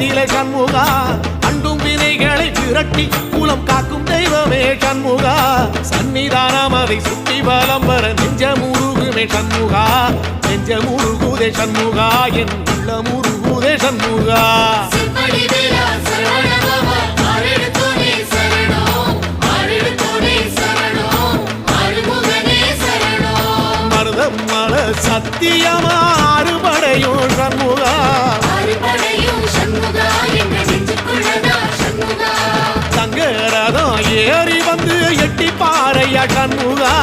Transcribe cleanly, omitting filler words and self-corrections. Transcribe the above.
நிலை சண்முகா அண்டும் வினைகளை விரட்டி குலம் காக்கும் தெய்வமே சண்முகா சன்னிதானம் அதை சுற்றி பலம் வர நெஞ்சமுருகுமே சண்முகா நெஞ்சமுருகுதே சண்முகா என் உள்ளமுருகுதே சண்முகா மருதம் மல சத்தியமா அறுபடையும் சண்முகா தங்கரதம் ஏறி வந்து எட்டி பாறையா சண்முகா